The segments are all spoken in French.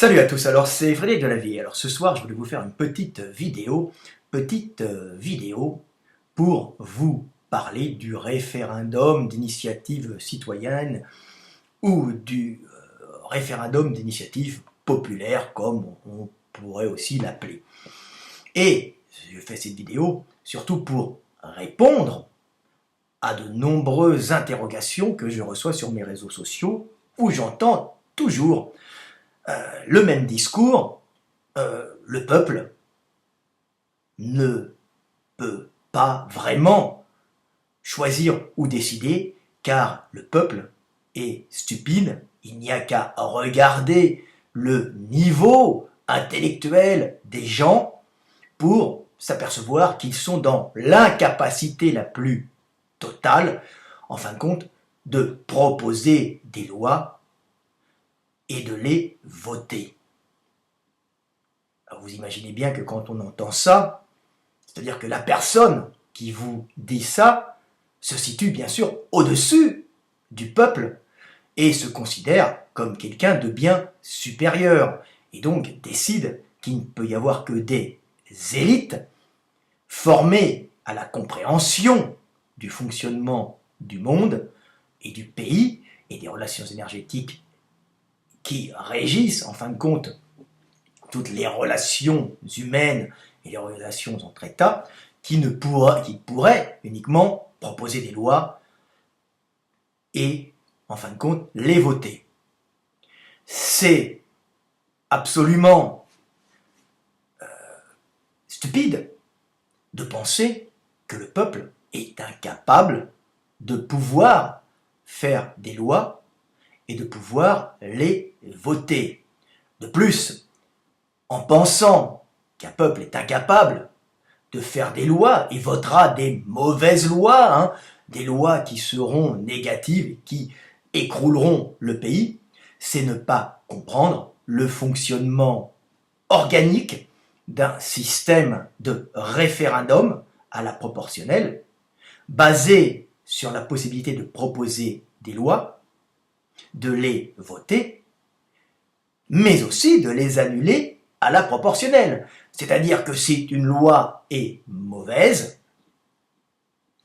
Salut à tous, alors c'est Frédéric Delavier. Alors ce soir je voulais vous faire une petite vidéo pour vous parler du référendum d'initiative citoyenne ou du référendum d'initiative populaire comme on pourrait aussi l'appeler. Et je fais cette vidéo surtout pour répondre à de nombreuses interrogations que je reçois sur mes réseaux sociaux où j'entends toujours le même discours, le peuple ne peut pas vraiment choisir ou décider car le peuple est stupide, il n'y a qu'à regarder le niveau intellectuel des gens pour s'apercevoir qu'ils sont dans l'incapacité la plus totale, en fin de compte, de proposer des lois et de les voter. Alors vous imaginez bien que quand on entend ça, c'est-à-dire que la personne qui vous dit ça se situe bien sûr au-dessus du peuple et se considère comme quelqu'un de bien supérieur et donc décide qu'il ne peut y avoir que des élites formées à la compréhension du fonctionnement du monde et du pays et des relations énergétiques qui régissent en fin de compte toutes les relations humaines et les relations entre États, qui pourraient uniquement proposer des lois et, en fin de compte, les voter. C'est absolument stupide de penser que le peuple est incapable de pouvoir faire des lois et de pouvoir les voter. De plus, en pensant qu'un peuple est incapable de faire des lois et votera des mauvaises lois, des lois qui seront négatives et qui écrouleront le pays, c'est ne pas comprendre le fonctionnement organique d'un système de référendum à la proportionnelle, basé sur la possibilité de proposer des lois, de les voter, mais aussi de les annuler à la proportionnelle. C'est-à-dire que si une loi est mauvaise,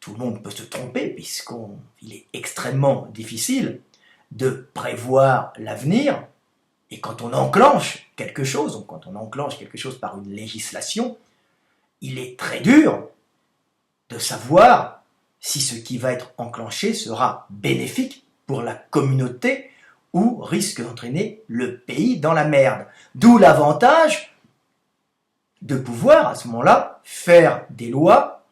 tout le monde peut se tromper puisqu'il est extrêmement difficile de prévoir l'avenir. Et quand on enclenche quelque chose, par une législation, il est très dur de savoir si ce qui va être enclenché sera bénéfique pour la communauté ou risque d'entraîner le pays dans la merde. D'où l'avantage de pouvoir, à ce moment-là, faire des lois,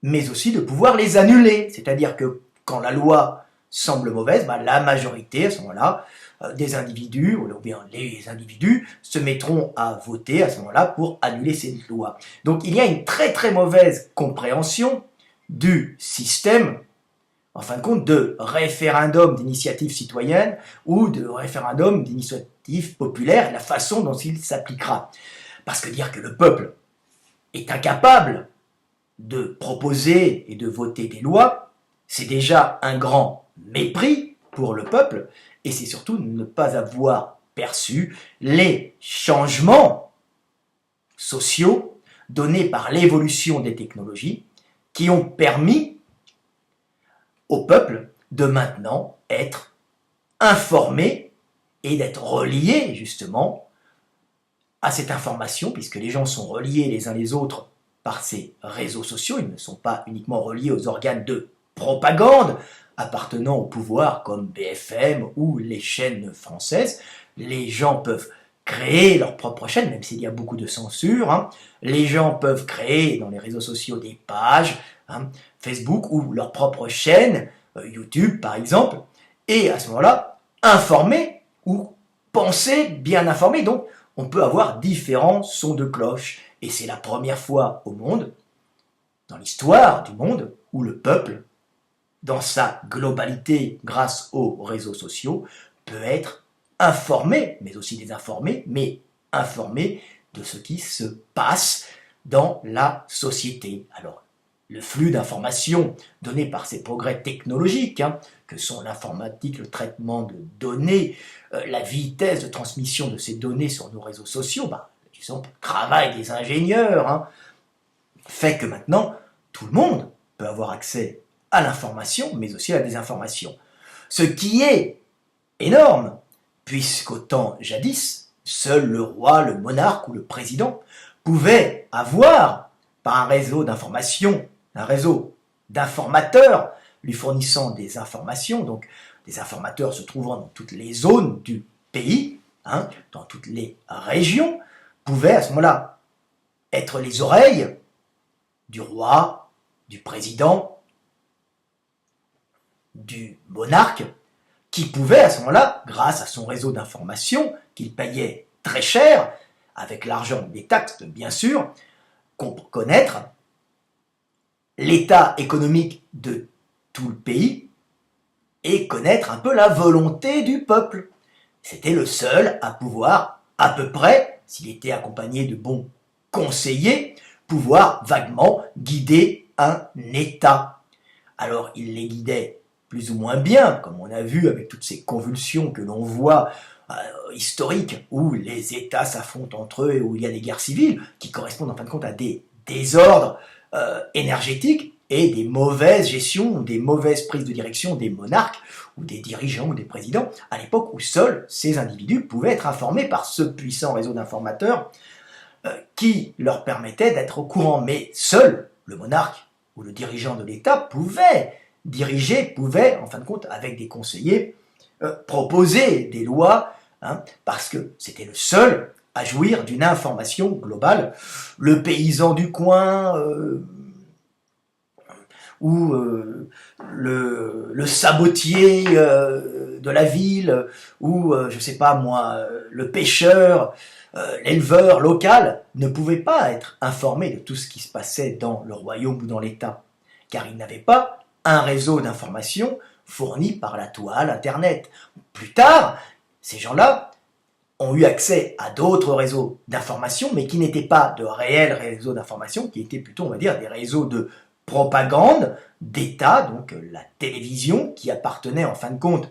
mais aussi de pouvoir les annuler. C'est-à-dire que quand la loi semble mauvaise, la majorité, à ce moment-là, des individus, ou bien les individus, se mettront à voter à ce moment-là pour annuler ces lois. Donc il y a une très très mauvaise compréhension du système, en fin de compte, de référendum d'initiative citoyenne ou de référendum d'initiative populaire et la façon dont il s'appliquera. Parce que dire que le peuple est incapable de proposer et de voter des lois, c'est déjà un grand mépris pour le peuple et c'est surtout ne pas avoir perçu les changements sociaux donnés par l'évolution des technologies qui ont permis au peuple de maintenant être informé et d'être relié justement à cette information, puisque les gens sont reliés les uns les autres par ces réseaux sociaux, ils ne sont pas uniquement reliés aux organes de propagande appartenant au pouvoir comme BFM ou les chaînes françaises. Les gens peuvent créer leur propre chaîne, même s'il y a beaucoup de censure. Les gens peuvent créer dans les réseaux sociaux des pages, Facebook ou leur propre chaîne, YouTube par exemple, et à ce moment-là, informer ou penser bien informer. Donc, on peut avoir différents sons de cloche. Et c'est la première fois au monde, dans l'histoire du monde, où le peuple, dans sa globalité grâce aux réseaux sociaux, peut être informé, mais aussi désinformé, mais informé de ce qui se passe dans la société. Alors, le flux d'informations donné par ces progrès technologiques, que sont l'informatique, le traitement de données, la vitesse de transmission de ces données sur nos réseaux sociaux, disons, le travail des ingénieurs, fait que maintenant, tout le monde peut avoir accès à l'information, mais aussi à la désinformation. Ce qui est énorme, puisqu'au temps jadis, seul le roi, le monarque ou le président pouvait avoir, par un réseau d'information, un réseau d'informateurs lui fournissant des informations, donc des informateurs se trouvant dans toutes les zones du pays, dans toutes les régions, pouvaient à ce moment-là être les oreilles du roi, du président, du monarque, qui pouvait à ce moment-là, grâce à son réseau d'information, qu'il payait très cher, avec l'argent des taxes bien sûr, connaître l'état économique de tout le pays et connaître un peu la volonté du peuple. C'était le seul à pouvoir, à peu près, s'il était accompagné de bons conseillers, pouvoir vaguement guider un État. Alors il les guidait plus ou moins bien, comme on a vu avec toutes ces convulsions que l'on voit historiques, où les États s'affrontent entre eux et où il y a des guerres civiles, qui correspondent en fin de compte à des désordres énergétiques et des mauvaises gestions, des mauvaises prises de direction des monarques ou des dirigeants ou des présidents, à l'époque où seuls ces individus pouvaient être informés par ce puissant réseau d'informateurs qui leur permettait d'être au courant. Mais seul le monarque ou le dirigeant de l'État pouvait diriger, pouvait, en fin de compte, avec des conseillers, proposer des lois, parce que c'était le seul à jouir d'une information globale. Le paysan du coin, ou le sabotier de la ville, ou, je sais pas moi, le pêcheur, l'éleveur local, ne pouvait pas être informé de tout ce qui se passait dans le royaume ou dans l'État, car il n'avait pas un réseau d'information fourni par la toile, Internet. Plus tard, ces gens-là ont eu accès à d'autres réseaux d'information, mais qui n'étaient pas de réels réseaux d'information, qui étaient plutôt, on va dire, des réseaux de propagande d'État, donc la télévision, qui appartenait en fin de compte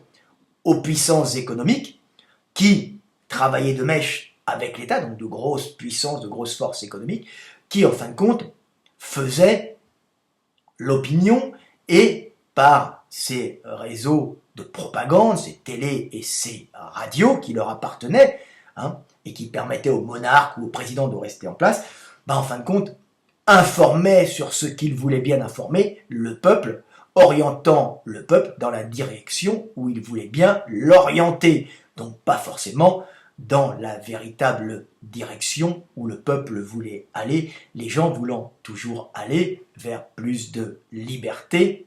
aux puissances économiques, qui travaillaient de mèche avec l'État, donc de grosses puissances, de grosses forces économiques, qui en fin de compte faisaient l'opinion et par ces réseaux de propagande, ces télés et ces radios qui leur appartenaient, et qui permettaient au monarque ou au président de rester en place, en fin de compte, informaient sur ce qu'ils voulaient bien informer le peuple, orientant le peuple dans la direction où ils voulaient bien l'orienter. Donc pas forcément dans la véritable direction où le peuple voulait aller, les gens voulant toujours aller vers plus de liberté,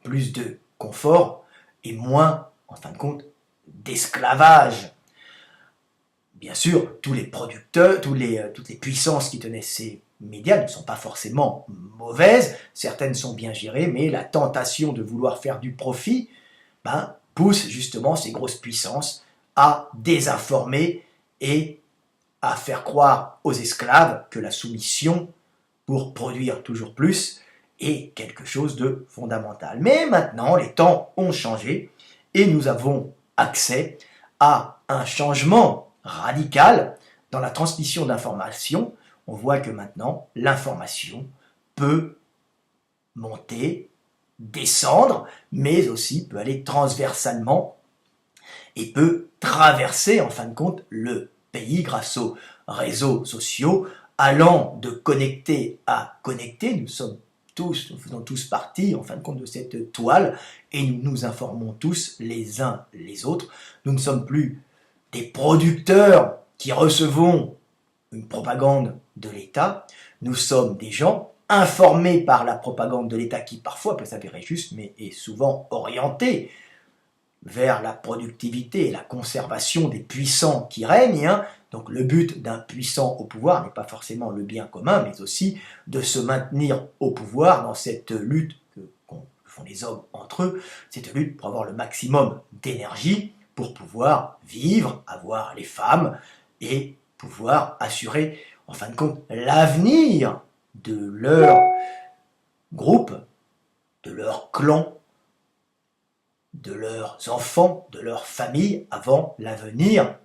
plus de confort et moins, en fin de compte, d'esclavage. Bien sûr, tous les producteurs, toutes les puissances qui tenaient ces médias ne sont pas forcément mauvaises, certaines sont bien gérées, mais la tentation de vouloir faire du profit pousse justement ces grosses puissances à désinformer et à faire croire aux esclaves que la soumission pour produire toujours plus est quelque chose de fondamental. Mais maintenant, les temps ont changé et nous avons accès à un changement radical dans la transmission d'informations. On voit que maintenant, l'information peut monter, descendre, mais aussi peut aller transversalement et peut traverser, en fin de compte, le pays grâce aux réseaux sociaux, allant de connecté à connecté. Nous faisons tous partie, en fin de compte, de cette toile, et nous nous informons tous les uns les autres. Nous ne sommes plus des producteurs qui recevons une propagande de l'État, nous sommes des gens informés par la propagande de l'État qui parfois peut s'avérer juste, mais est souvent orientée vers la productivité et la conservation des puissants qui règnent. Donc le but d'un puissant au pouvoir n'est pas forcément le bien commun, mais aussi de se maintenir au pouvoir dans cette lutte que font les hommes entre eux, cette lutte pour avoir le maximum d'énergie, pour pouvoir vivre, avoir les femmes et pouvoir assurer, en fin de compte, l'avenir de leur groupe, de leur clan, de leurs enfants, de leur famille, avant l'avenir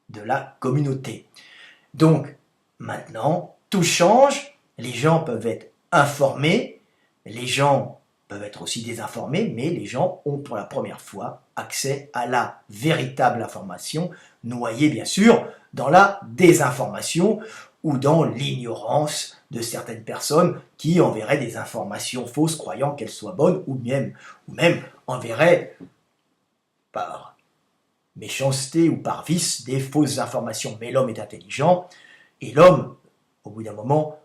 de la communauté. Donc, maintenant, tout change, les gens peuvent être informés, les gens peuvent être aussi désinformés, mais les gens ont pour la première fois accès à la véritable information, noyée bien sûr dans la désinformation ou dans l'ignorance de certaines personnes qui enverraient des informations fausses croyant qu'elles soient bonnes ou même enverraient par méchanceté ou par vice des fausses informations. Mais l'homme est intelligent et l'homme, au bout d'un moment,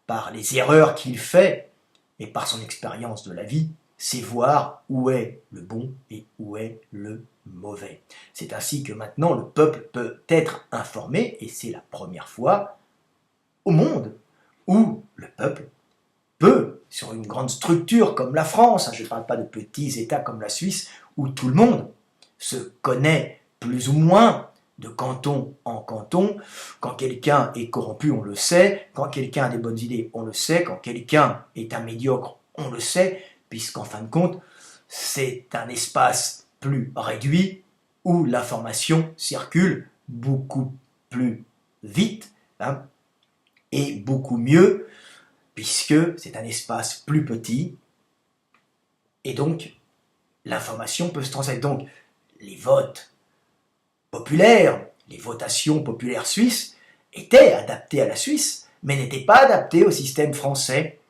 par les erreurs qu'il fait et par son expérience de la vie, sait voir où est le bon et où est le mauvais. C'est ainsi que maintenant le peuple peut être informé et c'est la première fois au monde où le peuple peut, sur une grande structure comme la France, je ne parle pas de petits États comme la Suisse, où tout le monde se connaît plus ou moins de canton en canton. Quand quelqu'un est corrompu, on le sait. Quand quelqu'un a des bonnes idées, on le sait. Quand quelqu'un est un médiocre, on le sait. Puisqu'en fin de compte, c'est un espace plus réduit où l'information circule beaucoup plus vite et beaucoup mieux, puisque c'est un espace plus petit. Et donc, l'information peut se transmettre. Donc, les votes populaires, les votations populaires suisses, étaient adaptées à la Suisse, mais n'étaient pas adaptées au système français,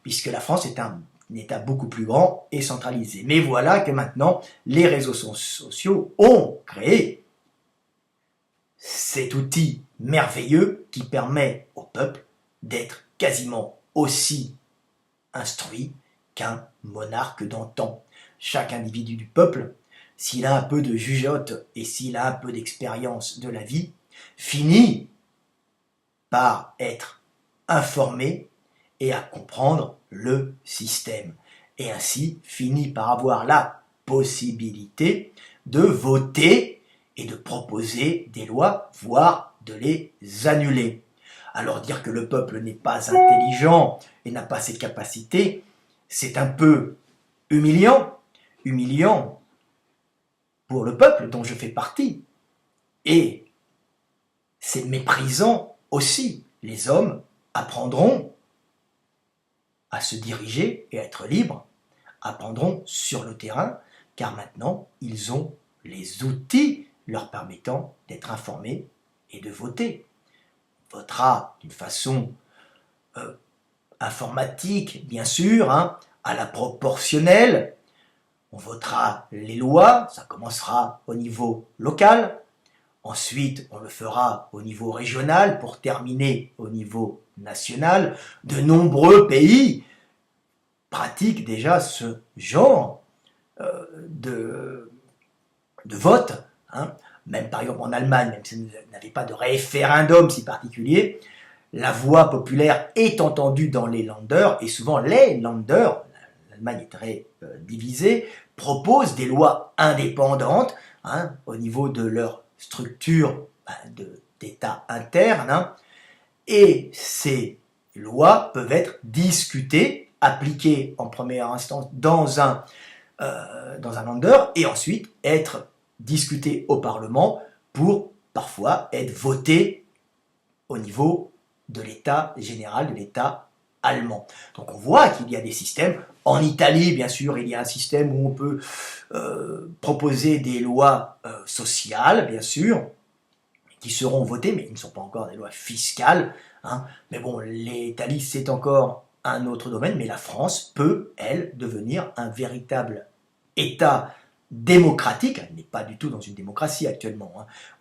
puisque la France est un État beaucoup plus grand et centralisé. Mais voilà que maintenant, les réseaux sociaux ont créé cet outil merveilleux qui permet au peuple d'être quasiment aussi instruit qu'un monarque d'antan. Chaque individu du peuple, s'il a un peu de jugeote et s'il a un peu d'expérience de la vie, finit par être informé et à comprendre le système. Et ainsi finit par avoir la possibilité de voter et de proposer des lois, voire de les annuler. Alors dire que le peuple n'est pas intelligent et n'a pas ces capacités, c'est un peu humiliant pour le peuple dont je fais partie. Et c'est méprisant aussi. Les hommes apprendront à se diriger et à être libres, apprendront sur le terrain, car maintenant ils ont les outils leur permettant d'être informés et de voter. On votera d'une façon informatique, bien sûr, à la proportionnelle. On votera les lois, ça commencera au niveau local. Ensuite, on le fera au niveau régional pour terminer au niveau national. De nombreux pays pratiquent déjà ce genre de vote. Même par exemple en Allemagne, même si vous n'avez pas de référendum si particulier, la voix populaire est entendue dans les Länder, et souvent les Länder, l'Allemagne est très divisée, proposent des lois indépendantes au niveau de leur structure d'État interne, et ces lois peuvent être discutées, appliquées en première instance dans un Länder, et ensuite être discutées au Parlement pour parfois être votées au niveau de l'État général, de l'État allemand. Donc on voit qu'il y a des systèmes. En Italie, bien sûr, il y a un système où on peut proposer des lois sociales, bien sûr, qui seront votées, mais qui ne sont pas encore des lois fiscales. Mais bon, l'Italie, c'est encore un autre domaine, mais la France peut, elle, devenir un véritable État démocratique. Elle n'est pas du tout dans une démocratie actuellement,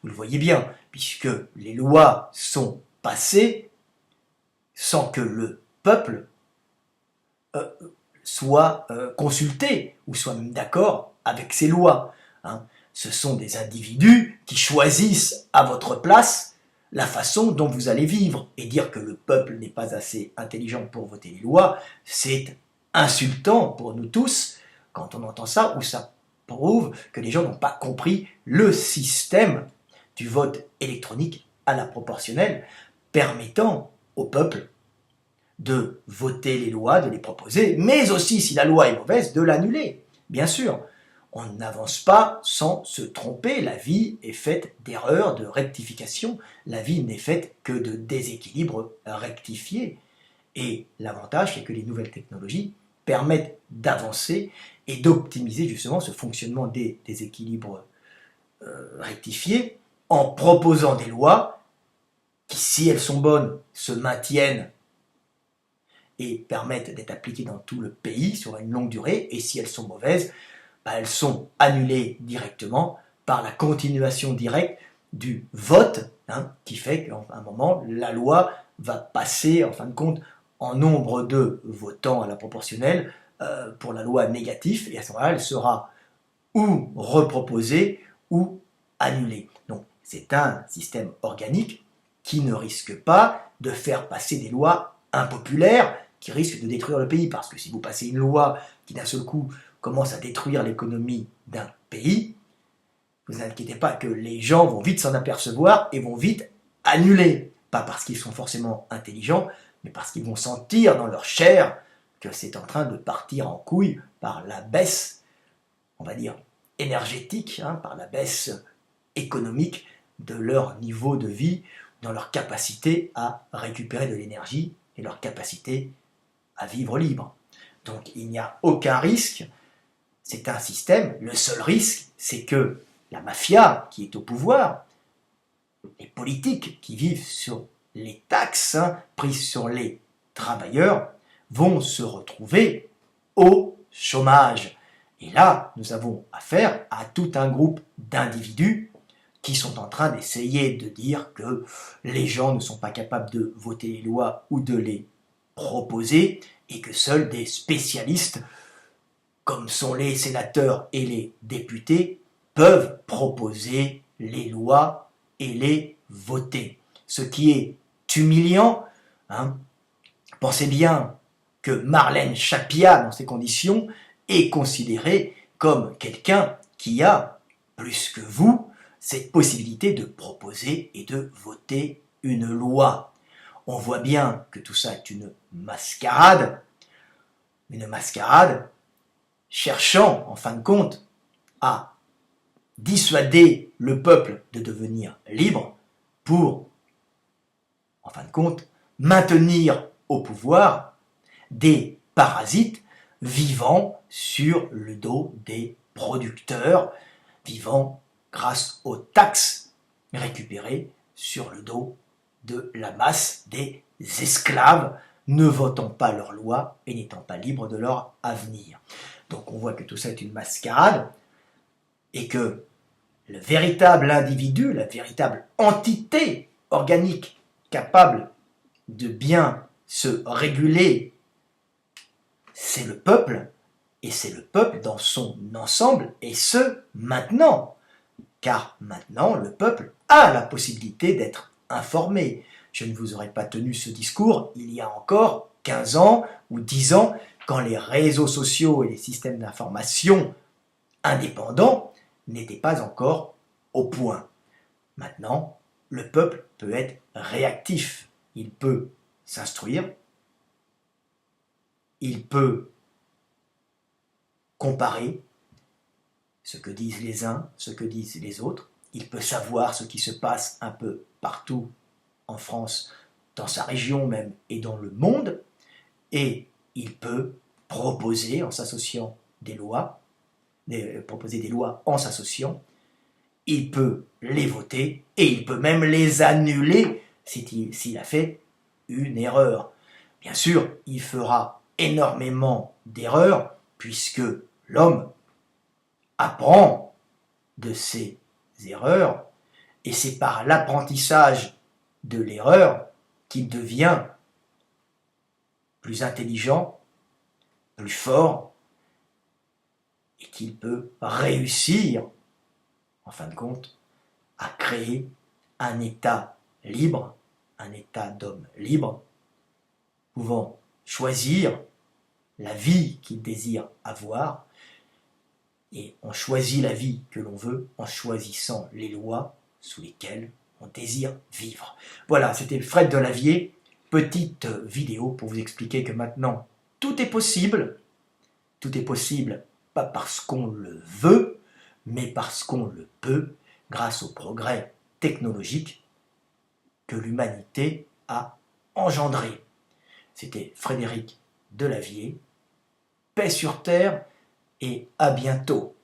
vous le voyez bien, puisque les lois sont passées sans que le peuple soit consulté ou soit même d'accord avec ces lois. Ce sont des individus qui choisissent à votre place la façon dont vous allez vivre. Et dire que le peuple n'est pas assez intelligent pour voter les lois, c'est insultant pour nous tous quand on entend ça, ou ça prouve que les gens n'ont pas compris le système du vote électronique à la proportionnelle, permettant au peuple de voter les lois, de les proposer, mais aussi, si la loi est mauvaise, de l'annuler. Bien sûr, on n'avance pas sans se tromper. La vie est faite d'erreurs, de rectifications. La vie n'est faite que de déséquilibres rectifiés. Et l'avantage, c'est que les nouvelles technologies permettent d'avancer et d'optimiser justement ce fonctionnement des déséquilibres rectifiés en proposant des lois qui, si elles sont bonnes, se maintiennent et permettent d'être appliquées dans tout le pays sur une longue durée, et si elles sont mauvaises, elles sont annulées directement par la continuation directe du vote, qui fait qu'à un moment, la loi va passer, en fin de compte, en nombre de votants à la proportionnelle pour la loi négative, et à ce moment-là, elle sera ou reproposée ou annulée. Donc, c'est un système organique qui ne risque pas de faire passer des lois impopulaires qui risquent de détruire le pays. Parce que si vous passez une loi qui d'un seul coup commence à détruire l'économie d'un pays, vous inquiétez pas que les gens vont vite s'en apercevoir et vont vite annuler. Pas parce qu'ils sont forcément intelligents, mais parce qu'ils vont sentir dans leur chair que c'est en train de partir en couille par la baisse, on va dire, énergétique, par la baisse économique de leur niveau de vie, dans leur capacité à récupérer de l'énergie et leur capacité à vivre libre. Donc il n'y a aucun risque, c'est un système, le seul risque c'est que la mafia qui est au pouvoir, les politiques qui vivent sur les taxes prises sur les travailleurs, vont se retrouver au chômage. Et là, nous avons affaire à tout un groupe d'individus qui sont en train d'essayer de dire que les gens ne sont pas capables de voter les lois ou de les proposer et que seuls des spécialistes, comme sont les sénateurs et les députés, peuvent proposer les lois et les voter. Ce qui est humiliant. Pensez bien que Marlène Schiappa, dans ces conditions, est considérée comme quelqu'un qui a, plus que vous, cette possibilité de proposer et de voter une loi. On voit bien que tout ça est une mascarade cherchant, en fin de compte, à dissuader le peuple de devenir libre pour, en fin de compte, maintenir au pouvoir des parasites vivant sur le dos des producteurs, vivant grâce aux taxes récupérées sur le dos de la masse des esclaves, ne votant pas leurs lois et n'étant pas libres de leur avenir. Donc on voit que tout ça est une mascarade et que le véritable individu, la véritable entité organique capable de bien se réguler, c'est le peuple, et c'est le peuple dans son ensemble, et ce, maintenant. Car maintenant, le peuple a la possibilité d'être informé. Je ne vous aurais pas tenu ce discours il y a encore 15 ans ou 10 ans, quand les réseaux sociaux et les systèmes d'information indépendants n'étaient pas encore au point. Maintenant, le peuple peut être réactif. Il peut s'instruire, il peut comparer ce que disent les uns, ce que disent les autres. Il peut savoir ce qui se passe un peu partout en France, dans sa région même et dans le monde. Et il peut proposer, en s'associant des lois, proposer des lois en s'associant. Il peut les voter et il peut même les annuler s'il a fait une erreur. Bien sûr, il fera énormément d'erreurs puisque l'homme apprend de ses erreurs et c'est par l'apprentissage de l'erreur qu'il devient plus intelligent, plus fort et qu'il peut réussir, en fin de compte, à créer un état libre, un état d'homme libre, pouvant choisir la vie qu'il désire avoir. Et on choisit la vie que l'on veut en choisissant les lois sous lesquelles on désire vivre. Voilà, c'était Fred Delavier. petite vidéo pour vous expliquer que maintenant, tout est possible. Tout est possible, pas parce qu'on le veut, mais parce qu'on le peut, grâce au progrès technologique que l'humanité a engendré. C'était Frédéric Delavier. Paix sur terre et à bientôt.